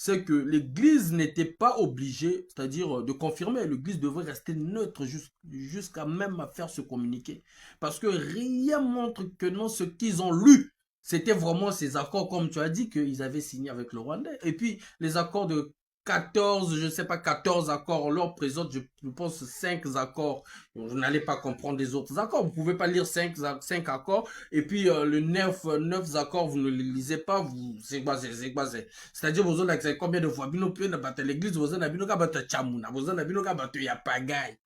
c'est que l'Église n'était pas obligée, c'est-à-dire de confirmer, l'Église devrait rester neutre jusqu'à même faire se communiquer. Parce que rien montre que non, ce qu'ils ont lu, c'était vraiment ces accords, comme tu as dit, qu'ils avaient signé avec le Rwandais. Et puis, les accords de 14, je ne sais pas, 14 accords, on leur présente, je pense, 5 accords. Vous n'allez pas comprendre les autres accords. Vous ne pouvez pas lire 5 accords. Et puis, le 9 accords, vous ne les lisez pas. C'est quoi, c'est-à-dire, vous avez combien de fois? Bino pio na battre l'église, vous avez bino ka battre chamuna, vous avez bino ka battre yapagay.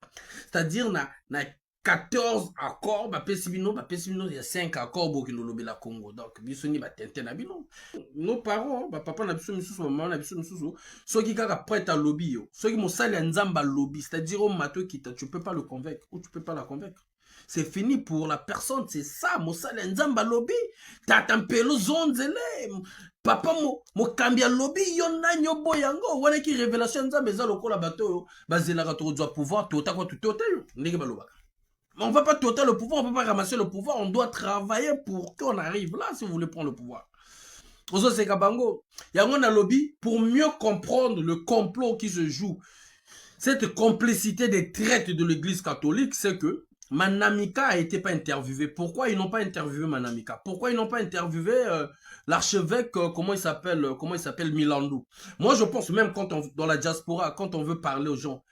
C'est-à-dire, na 14 accords, il y a 5 accords pour que nous lobby la Congo. Donc, bisoni ba tente na bino. Nos parents, papa na biso misusu, maman na biso misusu, ceux qui kaka prêt à lobby, ceux qui m'ont sali nzamba lobby, c'est-à-dire au mato qui tu peux pas le convaincre ou tu peux pas la convaincre. C'est fini pour la personne, c'est ça, mon sali nzamba lobby. T'as un pelo zonzele. Papa mo kambia lobby yona nyobo yango, wana ki révélation nzamba eza lokola bato, bazela ka to pouvoir, tota ko tota yo, ndenge baloba. On ne va pas toter le pouvoir, on ne peut pas ramasser le pouvoir, on doit travailler pour qu'on arrive là si vous voulez prendre le pouvoir. Ozo Sekabango, il y a un lobby pour mieux comprendre le complot qui se joue. Cette complicité des traites de l'église catholique, c'est que Manamika a été pas interviewé. Pourquoi ils n'ont pas interviewé Manamika? Pourquoi ils n'ont pas interviewé l'archevêque, comment il s'appelle Milandou? Moi je pense même quand dans la diaspora, quand on veut parler aux gens,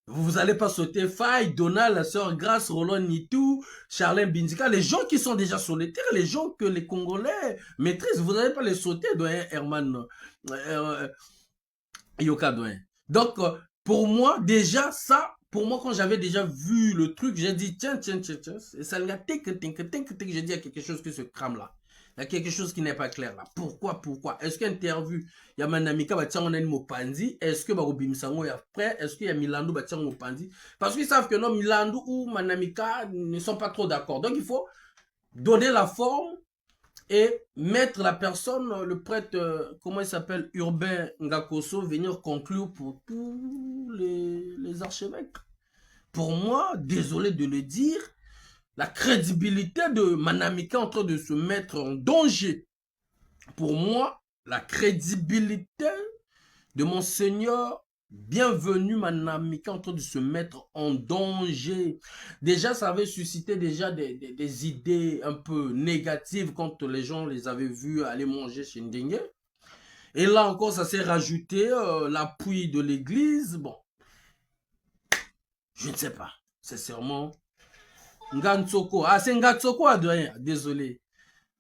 vous n'allez pas sauter Faye, Donald, la sœur Grace, Roland Nitou, Charlène Bindika, les gens qui sont déjà sur le terrain, les gens que les Congolais maîtrisent, vous n'allez pas les sauter, doyen Herman Yoka doyen. Donc, pour moi, déjà, ça, pour moi, quand j'avais déjà vu le truc, j'ai dit, tiens, ça l'a j'ai dit, il y a quelque chose qui se crame là. Il y a quelque chose qui n'est pas clair là. Pourquoi? Est-ce qu'interview, il y a Manamika, on a une Mopandi. Est-ce que Barobimisango est après? Est-ce qu'il y a Milandou, on Mopandi? Parce qu'ils savent que non, Milandou ou Manamika ne sont pas trop d'accord. Donc il faut donner la forme et mettre la personne, le prêtre, comment il s'appelle, Urbain Ngakoso, venir conclure pour tous les archevêques. Pour moi, désolé de le dire, la crédibilité de Manamika est en train de se mettre en danger. Pour moi, la crédibilité de Monseigneur Bienvenu Manamika est en train de se mettre en danger. Déjà, ça avait suscité déjà des idées un peu négatives quand les gens les avaient vus aller manger chez Ndenge. Et là encore, ça s'est rajouté, l'appui de l'église. Bon, je ne sais pas, sincèrement. Ngansoko, ah c'est Ngansoko à doyen, désolé.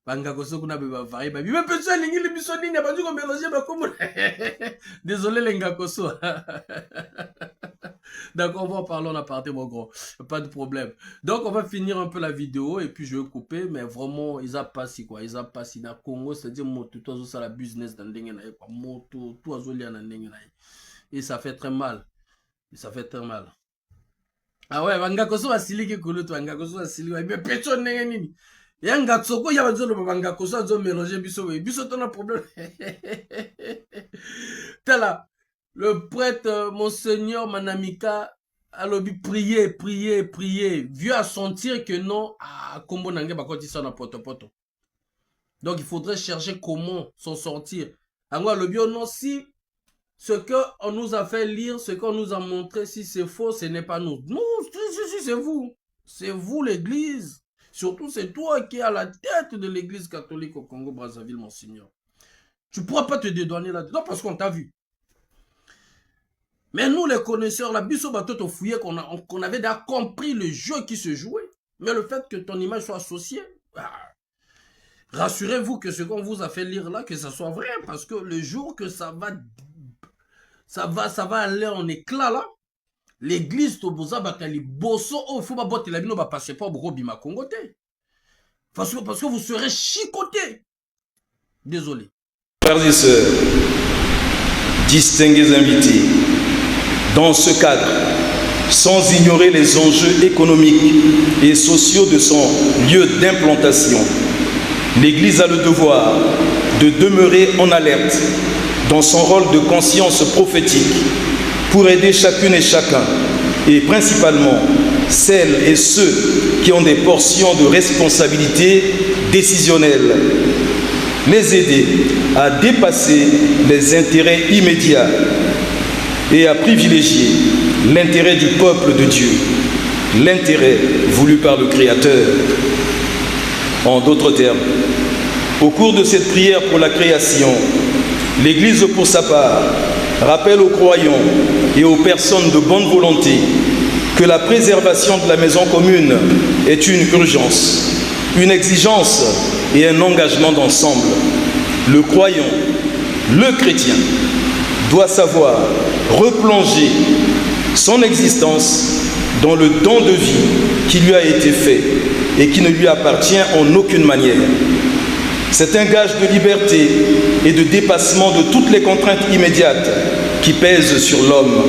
Bangakoso kuna beba varie babi. Mais petit lingi le bisoni n'a pas dû qu'on mélanger ba comme. Désolé les Ngakoso. D'accord, on va en parler en aparté mon gros. Pas de problème. Donc on va finir un peu la vidéo et puis je vais couper mais vraiment ils a passé quoi, ils a passé dans Congo, c'est-à-dire moto tout ça la business dans ndenge na quoi, moto tout azoli na ndenge na. Et ça fait très mal. Et ça fait très mal. Ah ouais, Bangakoso va siliki kulu to Bangakoso va siliki mais personne n'est nini. Yanga tsoko ya bazolo Bangakoso azo mélanger biso ton problème. Tala le prêtre Monseigneur Manamika a lobby prier, vieux à sentir que non à Kombo Nangé ba koti ça na poto. Donc il faudrait chercher comment s'en sortir. Angwa lobby non si ce qu'on nous a fait lire, ce qu'on nous a montré, si c'est faux, ce n'est pas nous. Non, si c'est vous. C'est vous l'église. Surtout, c'est toi qui es à la tête de l'église catholique au Congo-Brazzaville, Monseigneur. Tu ne pourras pas te dédouaner là-dedans parce qu'on t'a vu. Mais nous, les connaisseurs, la biso bateau fouillé, qu'on avait déjà compris le jeu qui se jouait. Mais le fait que ton image soit associée, rassurez-vous que ce qu'on vous a fait lire là, que ça soit vrai. Parce que le jour que ça va aller en éclat là. L'église Toboza Bakali Bosso, il faut pas botter la bino va passer pas au Robima Congoté. Parce que vous serez chicoté. Désolé. Frères et sœurs, distingués invités, dans ce cadre, sans ignorer les enjeux économiques et sociaux de son lieu d'implantation, l'Église a le devoir de demeurer en alerte dans son rôle de conscience prophétique pour aider chacune et chacun, et principalement celles et ceux qui ont des portions de responsabilité décisionnelle, les aider à dépasser les intérêts immédiats et à privilégier l'intérêt du peuple de Dieu, l'intérêt voulu par le Créateur. En d'autres termes, au cours de cette prière pour la création, l'Église, pour sa part, rappelle aux croyants et aux personnes de bonne volonté que la préservation de la maison commune est une urgence, une exigence et un engagement d'ensemble. Le croyant, le chrétien, doit savoir replonger son existence dans le don de vie qui lui a été fait et qui ne lui appartient en aucune manière. C'est un gage de liberté et de dépassement de toutes les contraintes immédiates qui pèsent sur l'homme,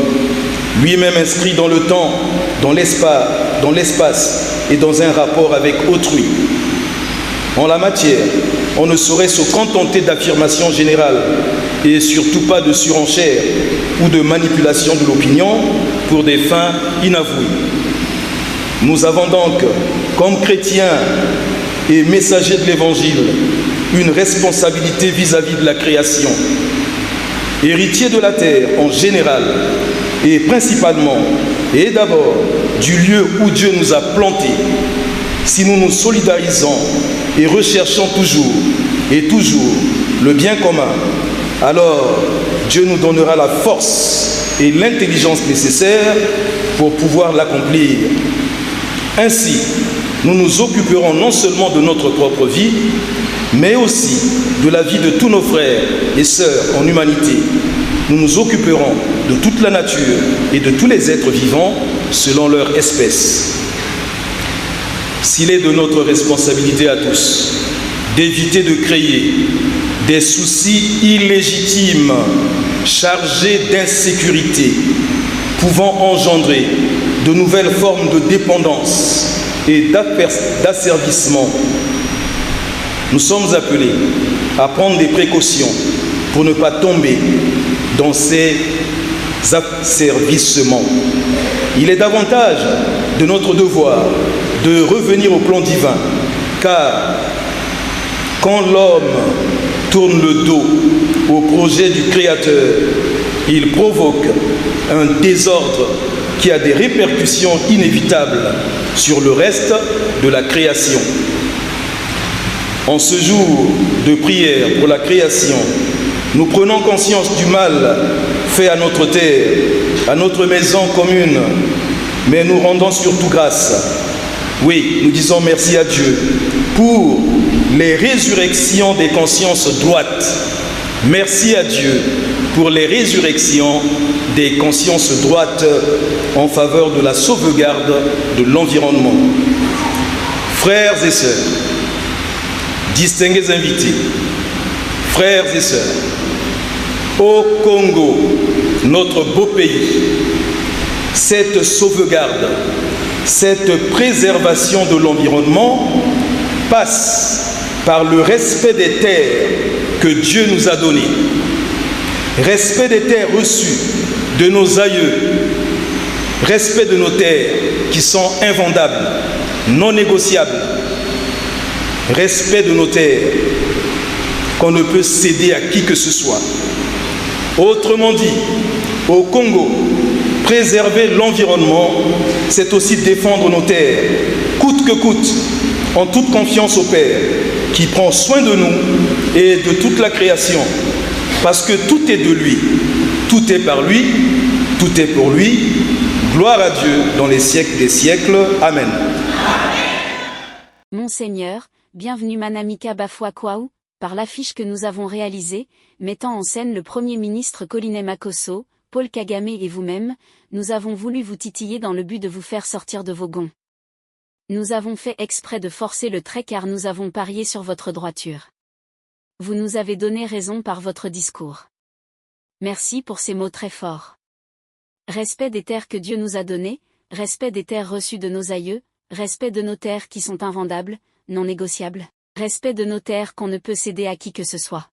lui-même inscrit dans le temps, dans l'espace et dans un rapport avec autrui. En la matière, on ne saurait se contenter d'affirmations générales et surtout pas de surenchère ou de manipulation de l'opinion pour des fins inavouées. Nous avons donc, comme chrétiens et messagers de l'Évangile, une responsabilité vis-à-vis de la création. Héritiers de la terre en général et principalement et d'abord du lieu où Dieu nous a plantés, si nous nous solidarisons et recherchons toujours le bien commun, alors Dieu nous donnera la force et l'intelligence nécessaires pour pouvoir l'accomplir. Ainsi, nous nous occuperons non seulement de notre propre vie, mais aussi de la vie de tous nos frères et sœurs en humanité. Nous nous occuperons de toute la nature et de tous les êtres vivants selon leur espèce. S'il est de notre responsabilité à tous d'éviter de créer des soucis illégitimes chargés d'insécurité, pouvant engendrer de nouvelles formes de dépendance et d'asservissement, nous sommes appelés à prendre des précautions pour ne pas tomber dans ces asservissements. Il est davantage de notre devoir de revenir au plan divin, car quand l'homme tourne le dos au projet du Créateur, il provoque un désordre qui a des répercussions inévitables sur le reste de la création. En ce jour de prière pour la création, nous prenons conscience du mal fait à notre terre, à notre maison commune, mais nous rendons surtout grâce. Oui, nous disons merci à Dieu pour les résurrections des consciences droites. Merci à Dieu pour les résurrections des consciences droites en faveur de la sauvegarde de l'environnement. Frères et sœurs, distingués invités, frères et sœurs, au Congo, notre beau pays, cette sauvegarde, cette préservation de l'environnement passe par le respect des terres que Dieu nous a données. Respect des terres reçues de nos aïeux, respect de nos terres qui sont invendables, non négociables, respect de nos terres qu'on ne peut céder à qui que ce soit. Autrement dit, au Congo, préserver l'environnement, c'est aussi défendre nos terres, coûte que coûte, en toute confiance au Père, qui prend soin de nous et de toute la création, parce que tout est de lui, tout est par lui, tout est pour lui. Gloire à Dieu dans les siècles des siècles. Amen. Monseigneur, bienvenue Manamika Bafouakwao, par l'affiche que nous avons réalisée, mettant en scène le Premier ministre Colline Makosso, Paul Kagame et vous-même, nous avons voulu vous titiller dans le but de vous faire sortir de vos gonds. Nous avons fait exprès de forcer le trait car nous avons parié sur votre droiture. Vous nous avez donné raison par votre discours. Merci pour ces mots très forts. Respect des terres que Dieu nous a données, respect des terres reçues de nos aïeux, respect de nos terres qui sont invendables, non négociables, respect de nos terres qu'on ne peut céder à qui que ce soit.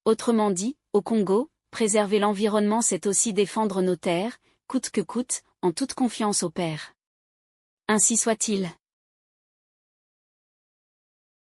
Autrement dit, au Congo, préserver l'environnement c'est aussi défendre nos terres, coûte que coûte, en toute confiance au Père. Ainsi soit-il.